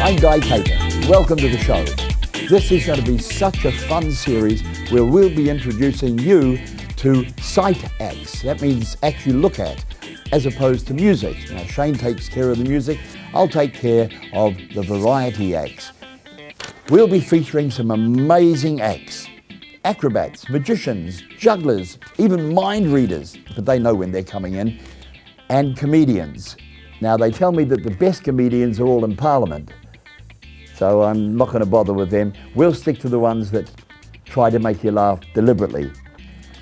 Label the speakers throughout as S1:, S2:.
S1: I'm Guy Cater. Welcome to the show. This is going to be such a fun series where we'll be introducing you to sight acts. That means acts you look at as opposed to music. Now, Shane takes care of the music. I'll take care of the variety acts. We'll be featuring some amazing acts. Acrobats, magicians, jugglers, even mind readers, but they know when they're coming in, and comedians. Now, they tell me that the best comedians are all in Parliament, so I'm not going to bother with them. We'll stick to the ones that try to make you laugh deliberately.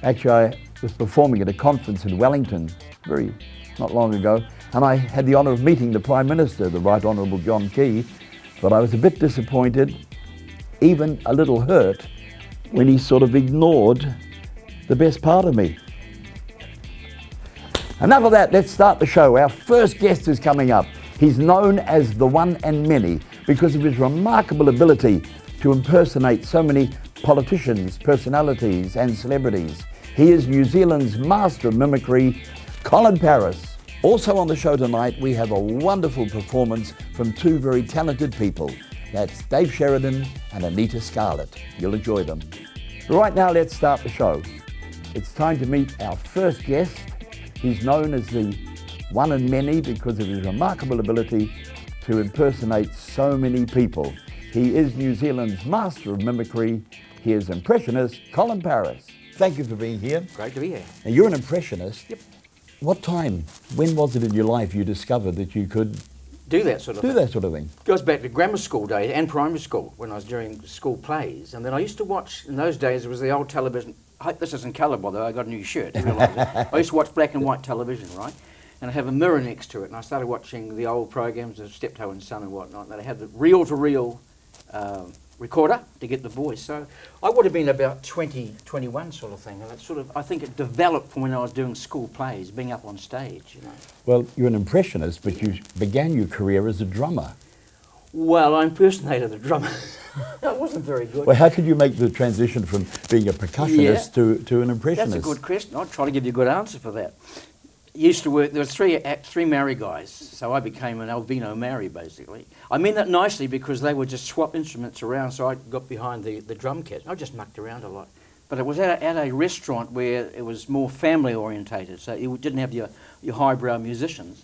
S1: Actually, I was performing at a conference in Wellington not long ago, and I had the honour of meeting the Prime Minister, the Right Honourable John Key, but I was a bit disappointed, even a little hurt, when he sort of ignored the best part of me. Enough of that, let's start the show. Our first guest is coming up. He's known as the One and Many because of his remarkable ability to impersonate so many politicians, personalities and celebrities. He is New Zealand's master of mimicry, Colin Paris. Also on the show tonight, we have a wonderful performance from two very talented people. That's Dave Sheridan and Anita Scarlett. You'll enjoy them. Right now, let's start the show. It's time to meet our first guest. He's known as the One and Many because of his remarkable ability to impersonate so many people. He is New Zealand's master of mimicry. He is impressionist Colin Paris. Thank you for being here.
S2: Great to be here.
S1: Now, you're an impressionist.
S2: Yep.
S1: What time, when was it in your life you discovered that you could
S2: do that sort of thing?
S1: Goes
S2: back to grammar school days and primary school when I was doing school plays. And then I used to watch, in those days, it was the old television. I hope this isn't colour, by the way, I got a new shirt. I realised it. I used to watch black and white television, right? And I have a mirror next to it, and I started watching the old programs of Steptoe and Son and whatnot. And they had the reel-to-reel recorder to get the voice. So I would have been about 20, 21 sort of thing. And it sort of, I think it developed from when I was doing school plays, being up on stage, you know.
S1: Well, you're an impressionist, but you began your career as a drummer.
S2: Well, I impersonated a drummer. That wasn't very good.
S1: Well, how could you make the transition from being a percussionist to an impressionist?
S2: That's a good question. I'll try to give you a good answer for that. Used to work, there was three Maori guys, so I became an albino Maori basically. I mean that nicely because they would just swap instruments around, so I got behind the drum kit. I just mucked around a lot. But it was at a restaurant where it was more family orientated, so you didn't have your highbrow musicians.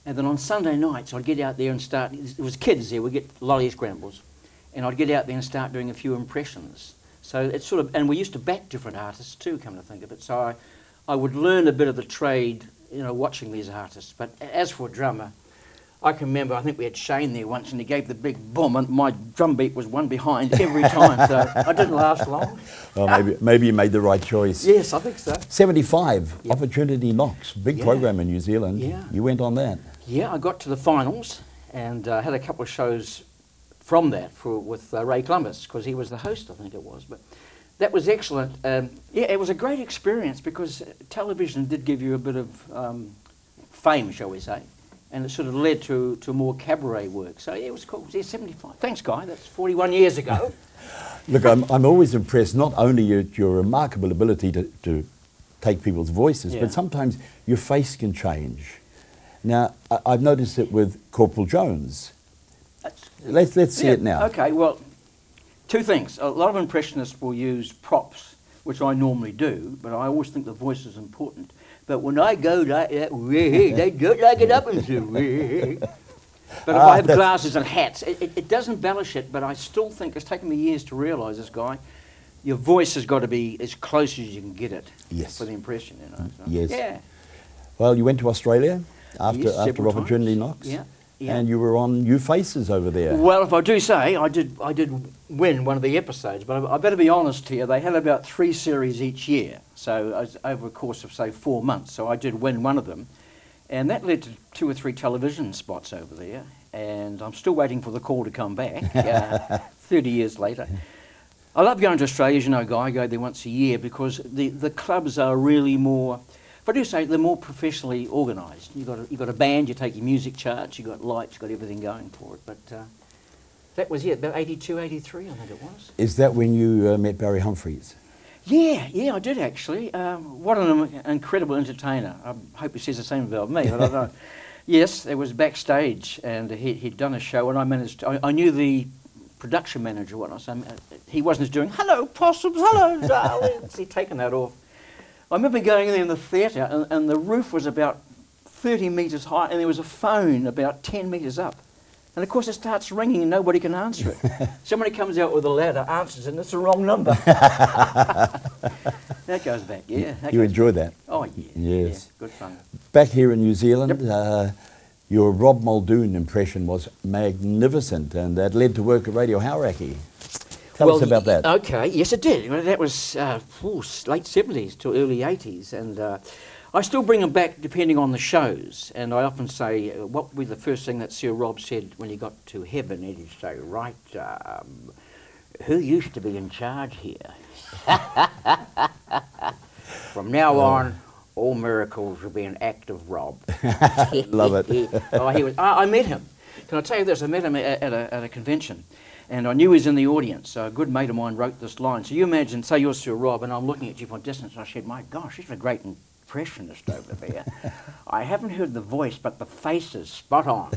S2: And then on Sunday nights I'd get out there and start, it was kids there, we'd get lolly scrambles, and I'd get out there and start doing a few impressions. So it's sort of, and we used to back different artists too, come to think of it, so I would learn a bit of the trade, you know, watching these artists. But as for a drummer, I can remember, I think we had Shane there once and he gave the big boom and my drum beat was one behind every time, so I didn't last long.
S1: Well, maybe you made the right choice.
S2: Yes, I think so.
S1: 75,
S2: Yep.
S1: Opportunity Knocks, big program in New Zealand.
S2: Yeah.
S1: You went on that.
S2: Yeah, I got to the finals and had a couple of shows from that with Ray Columbus, because he was the host, I think it was. But that was excellent. Yeah, it was a great experience because television did give you a bit of fame, shall we say, and it sort of led to more cabaret work. So yeah, it was cool. Yeah, 75. Thanks, Guy. That's 41 years ago.
S1: Look, I'm always impressed, not only at your remarkable ability to take people's voices, but sometimes your face can change. Now, I've noticed it with Corporal Jones. Let's see it now.
S2: Okay, well, two things. A lot of impressionists will use props, which I normally do, but I always think the voice is important. But when I go like that, they don't like it up into. But if I have glasses and hats, it does embellish it, but I still think it's taken me years to realise this, Guy. Your voice has got to be as close as you can get it for the impression, you know. So,
S1: yes.
S2: Yeah.
S1: Well, you went to Australia after
S2: several
S1: Opportunity
S2: times.
S1: Knocks.
S2: Yeah.
S1: And you were on New Faces over there.
S2: Well, if I do say, I did win one of the episodes, but I better be honest here, they had about 3 series each year, so over a course of, say, 4 months, so I did win one of them, and that led to 2 or 3 television spots over there, and I'm still waiting for the call to come back, 30 years later. I love going to Australia, as you know, Guy. I go there once a year because the clubs are really more, if I do say, they're more professionally organised. You've got a band, you take your music charts, you've got lights, you've got everything going for it. But that was it, about 82, 83, I think it was.
S1: Is that when you met Barry Humphries?
S2: Yeah, I did actually. What an incredible entertainer. I hope he says the same about me, but I don't know. Yes, it was backstage, and he'd done a show, and I knew the production manager. He wasn't just doing, "Hello, possums, hello, darlings." He'd taken that off. I remember going in the theatre, and the roof was about 30 metres high, and there was a phone about 10 metres up. And of course it starts ringing and nobody can answer it. Somebody comes out with a ladder, answers, and it's the wrong number. That goes back, yeah.
S1: You enjoyed that?
S2: Oh, yeah.
S1: Yes.
S2: Yeah, good fun.
S1: Back here in New Zealand, your Rob Muldoon impression was magnificent, and that led to work at Radio Hauraki. Tell us about that.
S2: Okay, yes it did. Well, that was late 70s to early 80s, and I still bring them back depending on the shows, and I often say, what would be the first thing that Sir Rob said when he got to heaven? He'd say, "Right, who used to be in charge here? From now on, all miracles will be an act of Rob."
S1: Love it.
S2: I met him. Can I tell you this? I met him at a convention, and I knew he was in the audience. So a good mate of mine wrote this line. So you imagine, say you're Sir Rob, and I'm looking at you from a distance, and I said, "My gosh, he's a great impressionist over there. I haven't heard the voice, but the face is spot on."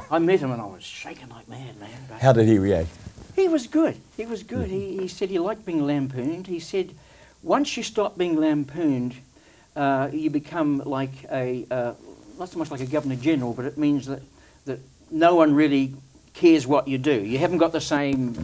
S2: I met him, and I was shaking like mad, man. But
S1: how did he react?
S2: He was good. He was good. He said he liked being lampooned. He said, once you stop being lampooned, you become like not so much like a Governor General, but it means that no one really cares what you do. You haven't got the same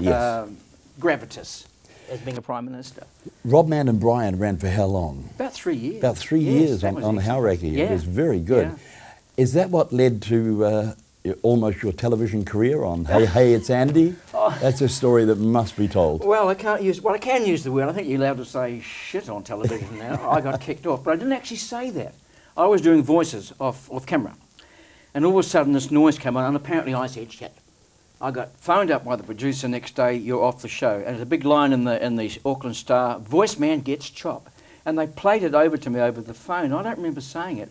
S2: gravitas as being a Prime Minister.
S1: Rob, Mann and Brian ran for how long?
S2: About 3 years.
S1: About 3 years on Hauraki.
S2: Yeah.
S1: It was very good.
S2: Yeah.
S1: Is that what led to almost your television career on Hey Hey It's Andy?
S2: Oh.
S1: That's a story that must be told.
S2: Well, I can use the word. I think you're allowed to say shit on television now. I got kicked off, but I didn't actually say that. I was doing voices off camera, and all of a sudden this noise came on, and apparently I said shit. I got phoned up by the producer next day, "You're off the show." And there's a big line in the Auckland Star, "Voice man gets chop." And they played it over to me over the phone. I don't remember saying it.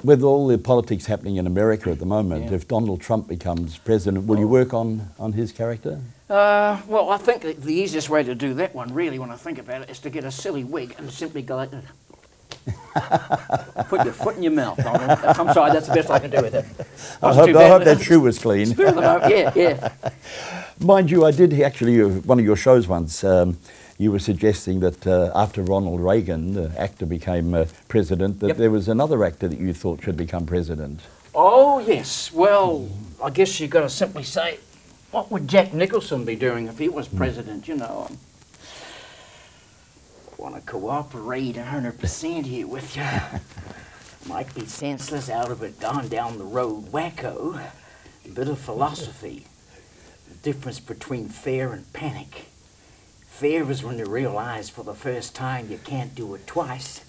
S1: With all the politics happening in America at the moment,
S2: Yeah.
S1: if Donald Trump becomes president, will you work on his character?
S2: Well, I think the easiest way to do that one, really, when I think about it, is to get a silly wig and simply go like that. Put your foot in your mouth, Donald. I'm sorry, that's the best I can do with it.
S1: I hope that shoe was clean.
S2: Spirit of the moment, yeah.
S1: Mind you, I did actually, one of your shows once, you were suggesting that after Ronald Reagan, the actor, became president, that there was another actor that you thought should become president.
S2: Oh, yes. Well, I guess you've got to simply say, what would Jack Nicholson be doing if he was president? You know, I want to cooperate 100% here with you. Might be senseless, out of it, gone down the road, wacko. A bit of philosophy. The difference between fear and panic. Fear is when you realize for the first time you can't do it twice.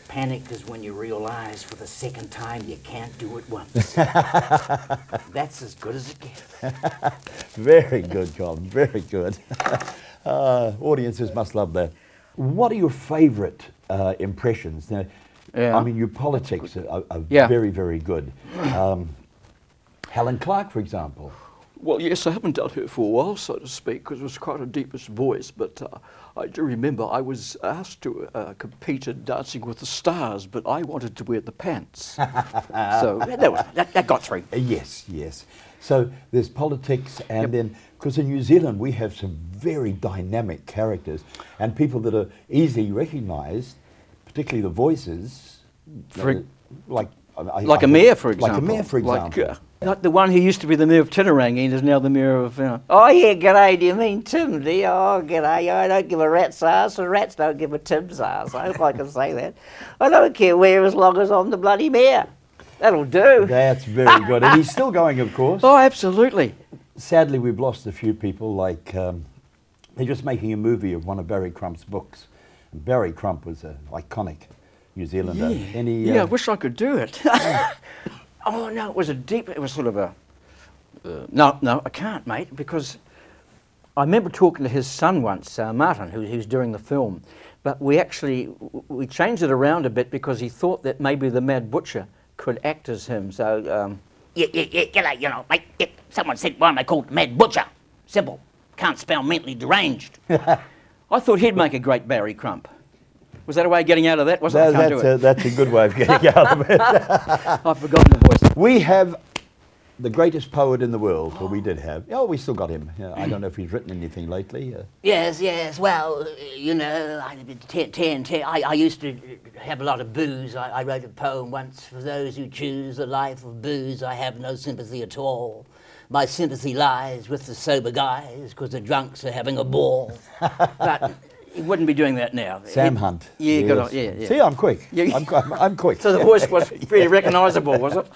S2: Panic is when you realize for the second time you can't do it once. That's as good as it gets.
S1: Very good, John, very good. Audiences must love that. What are your favourite impressions? Now, I mean, your politics are very, very good. Helen Clark, for example.
S2: Well, yes, I haven't done her for a while, so to speak, because it was quite a deepish voice, but I do remember I was asked to compete in Dancing with the Stars, but I wanted to wear the pants. So that got through.
S1: Yes, yes. So there's politics, and then, because in New Zealand we have some very dynamic characters, and people that are easily recognised, particularly the voices, like
S2: a mayor, for example.
S1: Like a mayor, for example.
S2: Like the one who used to be the mayor of Tinarangi and is now the mayor of... Oh, yeah, g'day, do you mean Tim, do you? Oh, g'day, I don't give a rat's ass, and rats don't give a Tim's ass. I hope I can say that. I don't care where, as long as I'm the bloody mayor. That'll do.
S1: That's very good. And he's still going, of course.
S2: Oh, absolutely.
S1: Sadly, we've lost a few people, like... they're just making a movie of one of Barry Crump's books. And Barry Crump was an iconic New Zealander.
S2: Yeah, I wish I could do it. Oh, no, it was sort of a... no, I can't, mate, because I remember talking to his son once, Martin, who's doing the film, but we changed it around a bit because he thought that maybe the Mad Butcher could act as him, so...
S3: G'day, you know, mate, someone said, why am I called Mad Butcher? Simple, can't spell mentally deranged.
S2: I thought he'd make a great Barry Crump. Was that a way of getting out of that? Wasn't it?
S1: That's a good way of getting out of it.
S2: I've forgotten the voice.
S1: We have the greatest poet in the world, or we did have. Oh, we still got him. Yeah, I don't know if he's written anything lately.
S3: Yes, yes. Well, you know, I used to have a lot of booze. I wrote a poem once. For those who choose a life of booze, I have no sympathy at all. My sympathy lies with the sober guys, because the drunks are having a ball.
S2: But he wouldn't be doing that now.
S1: Sam Hunt.
S2: Yeah,
S1: Yes.
S2: good on, yeah.
S1: See, I'm quick.
S2: Yeah.
S1: I'm quick.
S2: So the voice was pretty recognisable, was it?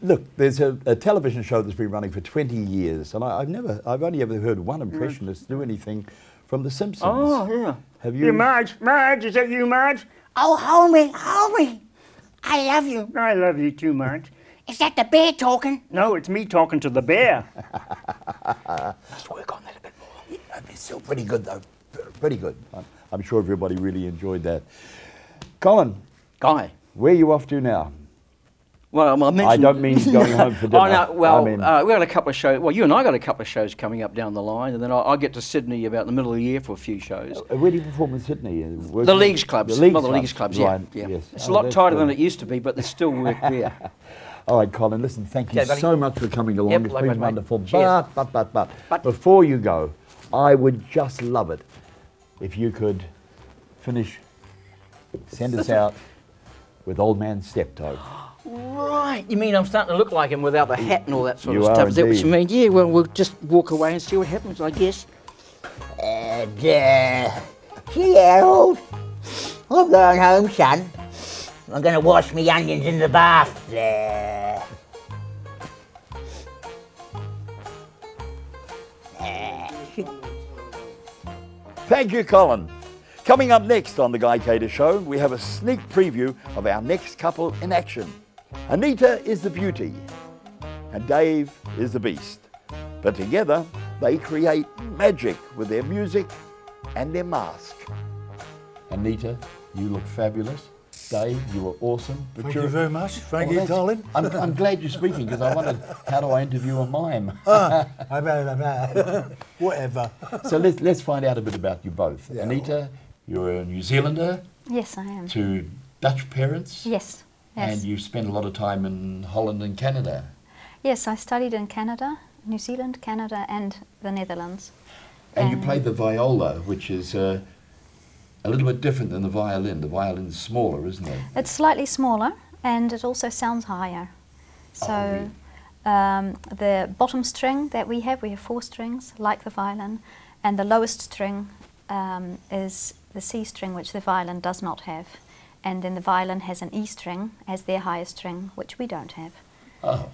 S1: Look, there's a television show that's been running for 20 years, and I've only ever heard one impressionist do anything from The Simpsons.
S2: Oh, yeah.
S1: Have you?
S4: You, Marge, is that you, Marge?
S3: Oh, homie, I love you.
S4: I love you too, Marge.
S3: Is that the bear talking?
S4: No, it's me talking to the bear.
S2: Let's work on that a bit more.
S1: It's still pretty good, though. Pretty good. I'm sure everybody really enjoyed that. Colin,
S2: Guy.
S1: where are you off to now?
S2: Well, I mentioned...
S1: I don't mean going home for dinner.
S2: Oh, no, well,
S1: I mean,
S2: we got a couple of shows. Well, you and I got a couple of shows coming up down the line, and then I'll get to Sydney about the middle of the year for a few shows.
S1: where do you perform in Sydney?
S2: The Leagues Clubs.
S1: The Leagues
S2: Well, the Leagues Clubs, yeah.
S1: Right,
S2: yeah.
S1: yes.
S2: It's
S1: Oh,
S2: a lot
S1: that's
S2: tighter than
S1: good.
S2: it used to be, but there's still work there.
S1: All right, Colin, listen, thank you
S2: Okay, buddy.
S1: so much for coming along.
S2: Yep,
S1: It's
S2: likewise,
S1: been
S2: mate.
S1: wonderful.
S2: Cheers.
S1: But before you go, I would just love it if you could send us out with Old Man Steptoe.
S2: Right. You mean I'm starting to look like him without the hat and all that sort
S1: You
S2: of
S1: are
S2: stuff? Is that what you mean?
S1: indeed.
S2: Yeah, well, we'll just walk away and see what happens, I guess.
S3: Gee, Harold, I'm going home, son. I'm going to wash me onions in the bath.
S1: Thank you, Colin. Coming up next on The Guy Cater Show, we have a sneak preview of our next couple in action. Anita is the beauty, and Dave is the beast. But together, they create magic with their music and their mask. Anita, you look fabulous. Dave, you were awesome. But
S5: Thank you very much. Thank you,
S1: that's-
S5: darling.
S1: I'm glad you're speaking, because I wondered, how do I interview a mime?
S5: Whatever.
S1: So let's find out a bit about you both.
S5: Yeah.
S1: Anita, you're a New Zealander
S6: Yes, I am.
S1: to Dutch parents.
S6: Yes, yes.
S1: And you spent a lot of time in Holland and Canada.
S6: Yes, I studied in Canada, New Zealand, Canada, and the Netherlands.
S1: And you played the viola, which is a little bit different than the violin. The violin's smaller, isn't it?
S6: It's slightly smaller, and it also sounds higher. So the bottom string that we have 4 strings, like the violin, and the lowest string is the C string, which the violin does not have. And then the violin has an E string as their highest string, which we don't have.
S1: Oh.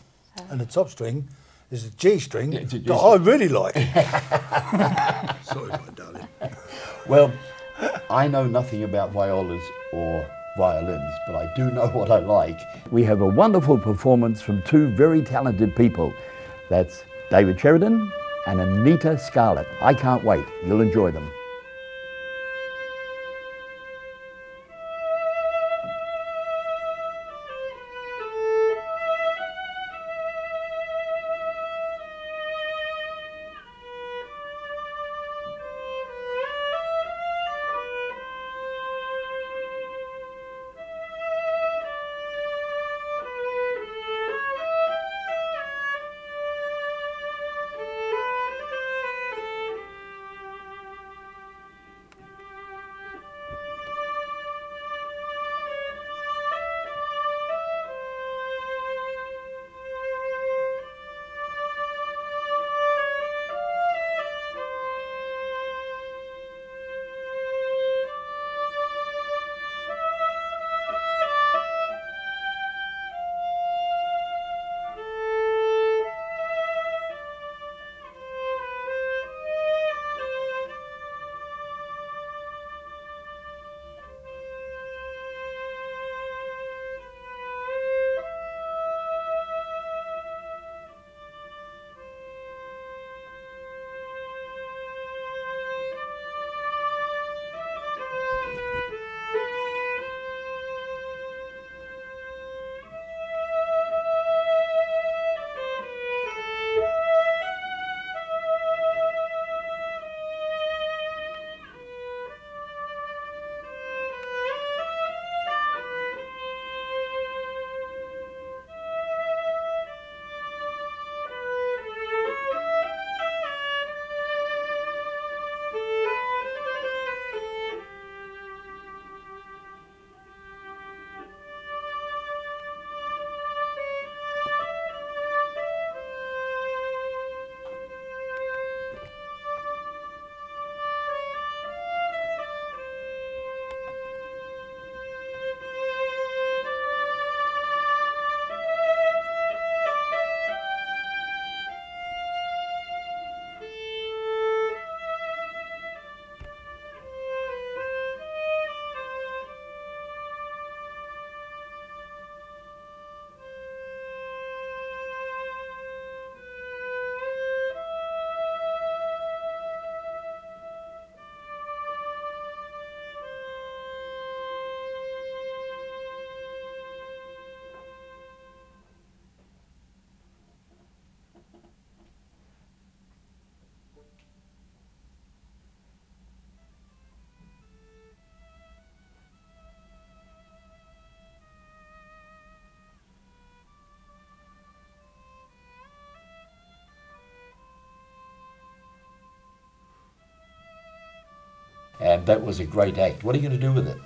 S5: And the top string is a G string
S1: Yeah, it's a G
S5: that
S1: string.
S5: I really like. Sorry, my darling.
S1: Well, I know nothing about violas or violins, but I do know what I like. We have a wonderful performance from 2 very talented people. That's David Sheridan and Anita Scarlett. I can't wait. You'll enjoy them. and that was a great act. What are you going to do with it?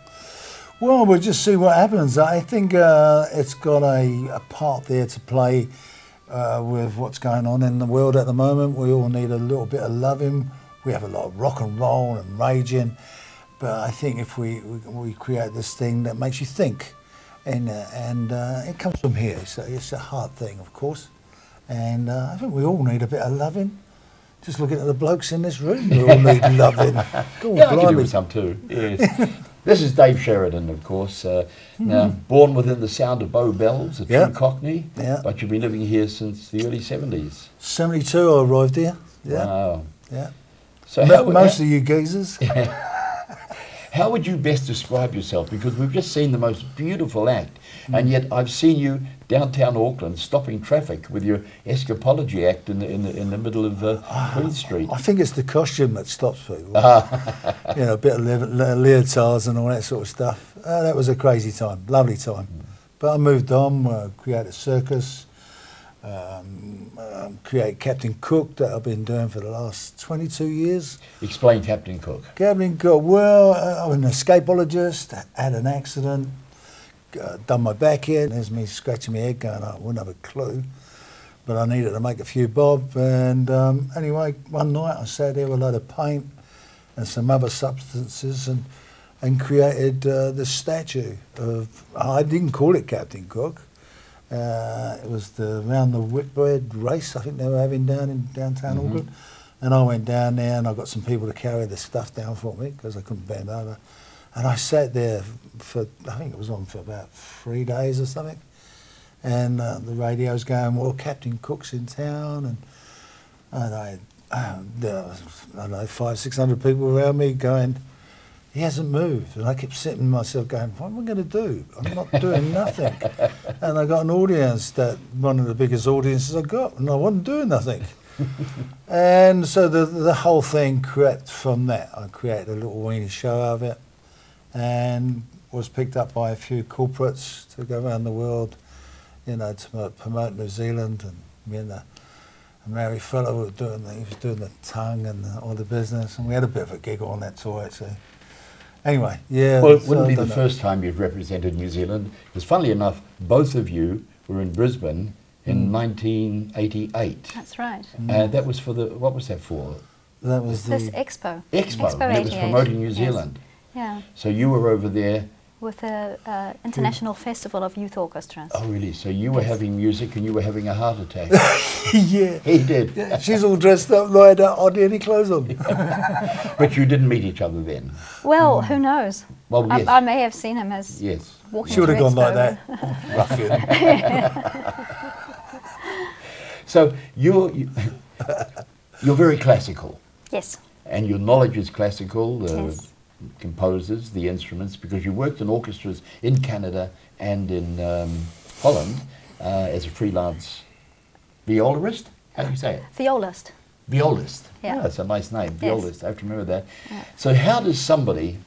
S5: Well, we'll just see what happens. I think it's got a part there to play with what's going on in the world at the moment. We all need a little bit of loving. We have a lot of rock and roll and raging, but I think if we create this thing that makes you think, and it comes from here, so it's a hard thing, of course, and I think we all need a bit of loving. Just looking at the blokes in this room, we all need loving. Go on,
S1: Yeah, I can do
S5: blimey.
S1: with some too. Yes. This is Dave Sheridan, of course. Now, born within the sound of Bow Bells, a true
S5: Yeah.
S1: Cockney,
S5: Yeah.
S1: but you've been living here since the early 70s.
S5: 72, I arrived here. Yeah,
S1: Wow.
S5: yeah.
S1: So
S5: Most of you geezers.
S1: how would you best describe yourself? Because we've just seen the most beautiful act, and yet I've seen you downtown Auckland stopping traffic with your escapology act in the middle of Queen Street.
S5: I think it's the costume that stops people. You know, a bit of leotards and all that sort of stuff. That was a crazy time, lovely time. But I moved on, created a circus, created Captain Cook that I've been doing for the last 22 years.
S1: Explain Captain Cook.
S5: Captain Cook, well, I'm an escapologist, had an accident, done my back in. There's me scratching my head going, I wouldn't have a clue. But I needed to make a few bob. And anyway, one night I sat there with a load of paint and some other substances and created this statue of, I didn't call it Captain Cook. It was around the Whitbread race I think they were having down in downtown Auckland. And I went down there and I got some people to carry the stuff down for me because I couldn't bend over. And I sat there for, I think it was on for about 3 days or something. And the radio's going, well, Captain Cook's in town. And there was, I don't know, 500-600 people around me going, he hasn't moved. And I kept sitting myself going, what am I going to do? I'm not doing nothing. And I got an audience, one of the biggest audiences I got, and I wasn't doing nothing. And so the whole thing crept from that. I created a little weenie show of it and was picked up by a few corporates to go around the world, you know, to promote New Zealand. And me and a married fellow were he was doing the tongue and all the business, and we had a bit of a giggle on that tour actually. Anyway, yeah.
S1: Well, it
S5: so
S1: wouldn't
S5: I
S1: be the
S5: don't know.
S1: first time you've represented New Zealand, because funnily enough, both of you were in Brisbane in 1988.
S6: That's right.
S1: That was for what was that for?
S5: That was
S6: This
S5: the
S6: Expo.
S1: Expo, and it was
S6: 88.
S1: promoting New
S6: Yes.
S1: Zealand.
S6: Yeah,
S1: So you were over there.
S6: with the International Festival of Youth Orchestras.
S1: Oh, really? So you were having music and you were having a heart attack.
S5: yeah.
S1: He did.
S5: Yeah, she's all dressed up like that, hardly any clothes on.
S1: But you didn't meet each other then?
S6: Well, who knows?
S1: Well, yes.
S6: I may have seen him as
S1: Yes.
S6: walking
S5: She would have
S6: through
S5: gone like
S6: Expo.
S5: that. Ruffian.
S1: So you're very classical,
S6: Yes.
S1: and your knowledge is classical, the
S6: Yes.
S1: composers, the instruments, because you worked in orchestras in Canada and in Holland as a freelance violist. How do you say it?
S6: Violist.
S1: Violist.
S6: Yeah.
S1: That's a nice name,
S6: Yes.
S1: violist. I have to remember that.
S6: Yeah.
S1: So how does somebody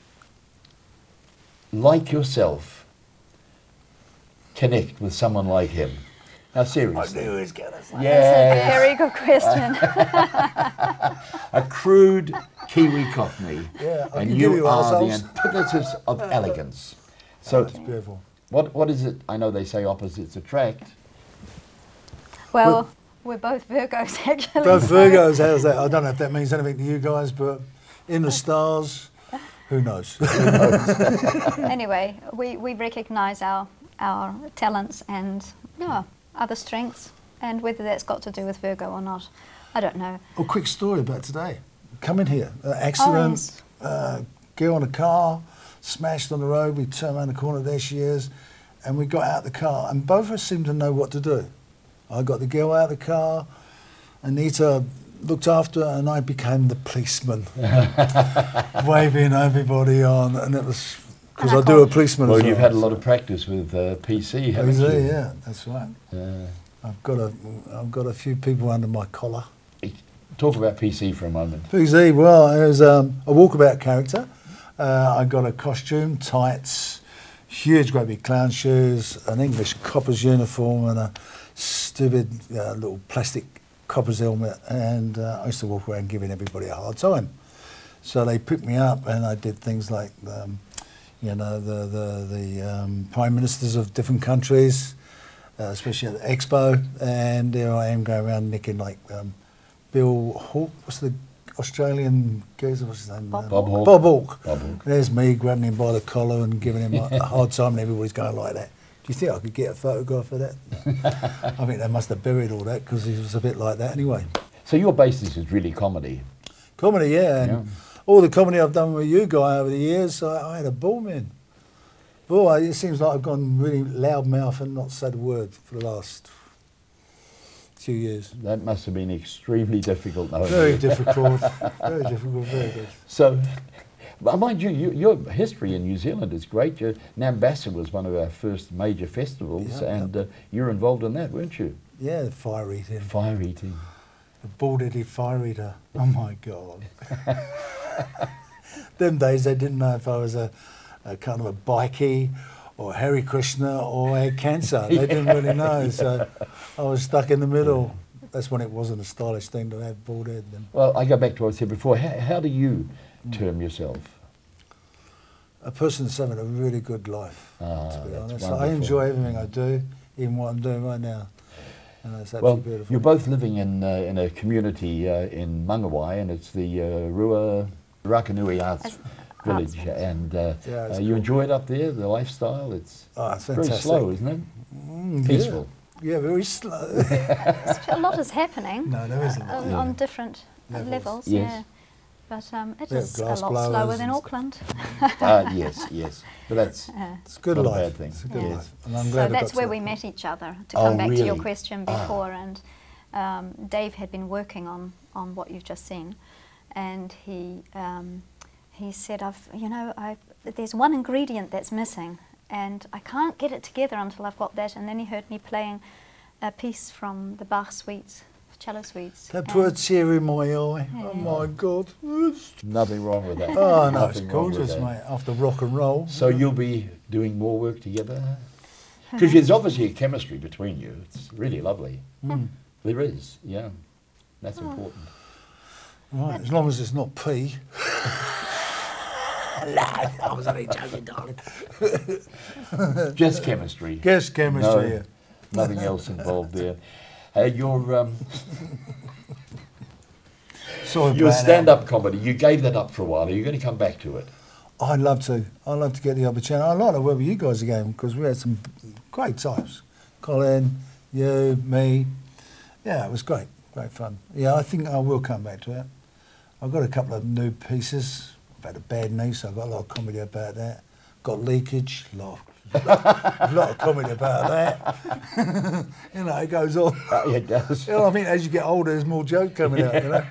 S1: like yourself connect with someone like him? Now, seriously.
S5: he was going to say.
S1: Yeah.
S6: That's a very good question.
S1: A crude Kiwi Cockney.
S5: Yeah, I
S1: and
S5: can
S1: you
S5: give you
S1: are the
S5: arseholes.
S1: antithesis of elegance. So
S5: It's beautiful.
S1: what is it? I know they say opposites attract.
S6: Well, we're both Virgos actually.
S5: Both
S6: so-
S5: Virgos, how's that? I don't know if that means anything to you guys, but in the stars, who knows?
S6: Anyway, we recognise our talents and other strengths, and whether that's got to do with Virgo or not, I don't know.
S5: Oh, quick story about today. Coming here, accident, girl in a car, smashed on the road. We turned around the corner, there she is, and we got out of the car, and both of us seemed to know what to do. I got the girl out of the car, Anita looked after her, and I became the policeman, waving everybody on, and it was because I do a policeman.
S1: Well,
S5: as
S1: you've had a lot of practice with PC, haven't you?
S5: Yeah, that's right.
S1: Yeah.
S5: I've got a few people under my collar.
S1: Talk about PC for a moment.
S5: PZ, well, it was a walkabout character. I got a costume, tights, huge great big clown shoes, an English copper's uniform and a stupid little plastic copper's helmet, and I used to walk around giving everybody a hard time. So they picked me up, and I did things like, you know, the prime ministers of different countries, especially at the expo, and there I am going around nicking like Bill Hawke, what's the Australian geezer, what's his name?
S6: Bob
S1: Hawke.
S5: Bob Hawke.
S1: Bob Hawke.
S5: There's me grabbing him by the collar and giving him a hard time, and everybody's going like that. Do you think I could get a photograph of that? I think they must have buried all that because he was a bit like that anyway.
S1: So your basis is really comedy.
S5: Comedy, yeah. And all the comedy I've done with you guy over the years, I had a ball, man. Boy, it seems like I've gone really loud mouth and not said a word for the last few years.
S1: That must have been extremely difficult. Now.
S5: Very difficult, very difficult, very good.
S1: So, but mind you, your history in New Zealand is great. Nambassa was one of our first major festivals,
S5: Yeah,
S1: and you're involved in that, weren't you?
S5: Yeah, the fire eating.
S1: Fire eating.
S5: The bald-headed fire eater. Oh my God. Them days they didn't know if I was a kind of a bikie or Hare Krishna or had cancer. They didn't really know, so I was stuck in the middle. That's when it wasn't a stylish thing to have bald head then.
S1: Well, I go back to what I said before. How do you term yourself?
S5: A person that's having a really good life, to be
S1: that's
S5: honest. I
S1: wonderful.
S5: enjoy everything I do, even what I'm doing right now. It's absolutely
S1: Well,
S5: beautiful.
S1: you're both living in a community in Mangawai, and it's the Rakanui Arts Village, and
S5: it's
S1: you
S5: cool.
S1: enjoy it up there, the lifestyle? It's
S5: It's
S1: very
S5: fantastic.
S1: slow, isn't it?
S5: Yeah.
S1: Peaceful.
S5: Yeah, very slow.
S6: A lot is happening
S5: No, there isn't.
S6: on different
S5: Levels.
S6: levels.
S1: Yes.
S6: Yeah. But it
S5: Yeah,
S6: is a
S5: glass
S6: lot
S5: blowers
S6: slower than
S5: and
S6: Auckland.
S1: Yes. But that's
S5: It's a good
S1: not a
S5: life.
S1: bad thing.
S5: It's a good
S1: Yes.
S5: life. And I'm
S6: So
S5: glad I
S6: that's
S5: got
S6: where
S5: to
S6: we
S5: that.
S6: met each other, to
S1: Oh,
S6: come back to your
S1: really?
S6: question before. And Dave had been working on what you've just seen. And he said, there's one ingredient that's missing. And I can't get it together until I've got that. And then he heard me playing a piece from the Bach suites, cello suites.
S5: That
S6: and-
S5: put a tear in my eye. Oh
S6: Yeah.
S5: my God.
S1: nothing wrong with that.
S5: Oh no, it's
S1: Nothing wrong with
S5: gorgeous,
S1: that.
S5: mate. After rock and roll.
S1: So you'll be doing more work together? Because there's obviously a chemistry between you. It's really lovely. There is, yeah. That's important.
S5: Right, as long as it's not pee. No, I was only joking, darling.
S1: Just chemistry.
S5: Guess chemistry,
S1: No,
S5: yeah.
S1: nothing else involved there. Your
S5: Sorry
S1: your
S5: about that.
S1: stand-up comedy, you gave that up for a while. Are you going to come back to it?
S5: I'd love to. I'd love to get the opportunity. I'd like to work with you guys again because we had some great times. Colin, you, me. Yeah, it was great. Great fun. Yeah, I think I will come back to it. I've got a couple of new pieces. I've had a bad knee, so I've got a lot of comedy about that. Got leakage, a lot of comedy about that. You know, it goes on.
S1: Yeah, it does.
S5: You know, I think as you get older, there's more joke coming out, you know?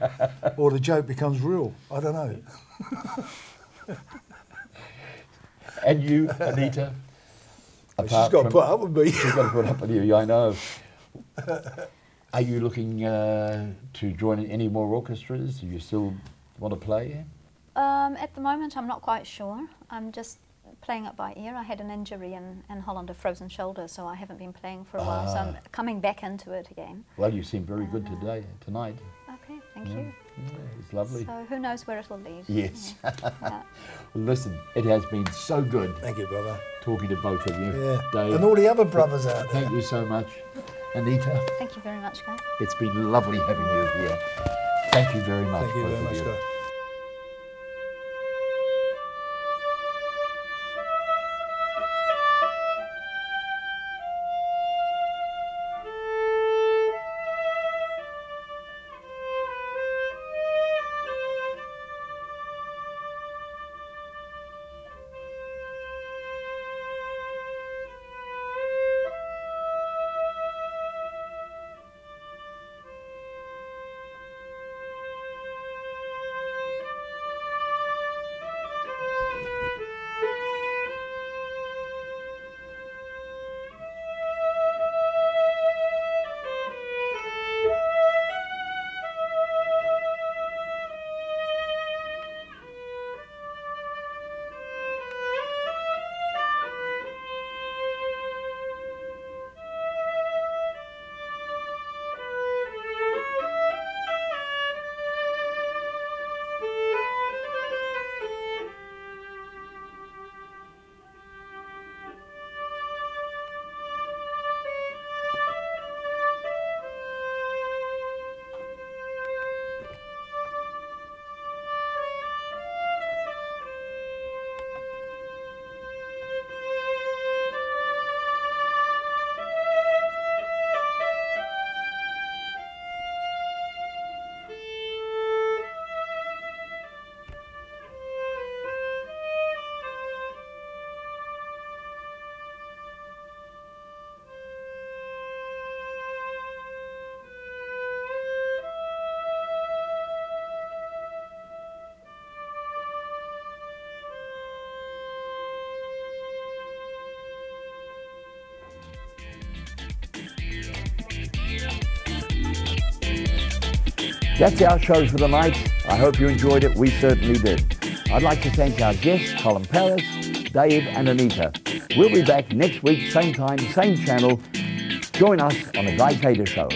S5: Or the joke becomes real. I don't know.
S1: And you, Anita?
S5: She's got to put up with me.
S1: She's got to put up with you, I know. Are you looking to join in any more orchestras? Do you still want to play?
S6: At the moment, I'm not quite sure. I'm just playing it by ear. I had an injury in Holland, a frozen shoulder, so I haven't been playing for a while. So I'm coming back into it again.
S1: Well, you seem very good tonight.
S6: Okay, thank you.
S1: Yeah, it's lovely.
S6: So who knows where it'll lead?
S1: Yes.
S6: Yeah.
S1: Well, listen, it has been so good
S5: Thank you, brother.
S1: talking to both of you.
S5: Yeah.
S1: Dave,
S5: And all the other brothers out there.
S1: thank you so much. Anita,
S6: Thank you very much, guys.
S1: it's been lovely having you here. Thank you very much.
S5: Thank you
S1: both
S5: very
S1: of
S5: much,
S1: you.
S5: guys.
S1: That's our show for the night. I hope you enjoyed it. We certainly did. I'd like to thank our guests, Colin Paris, Dave and Anita. We'll be back next week, same time, same channel. Join us on The Guy Cater Show.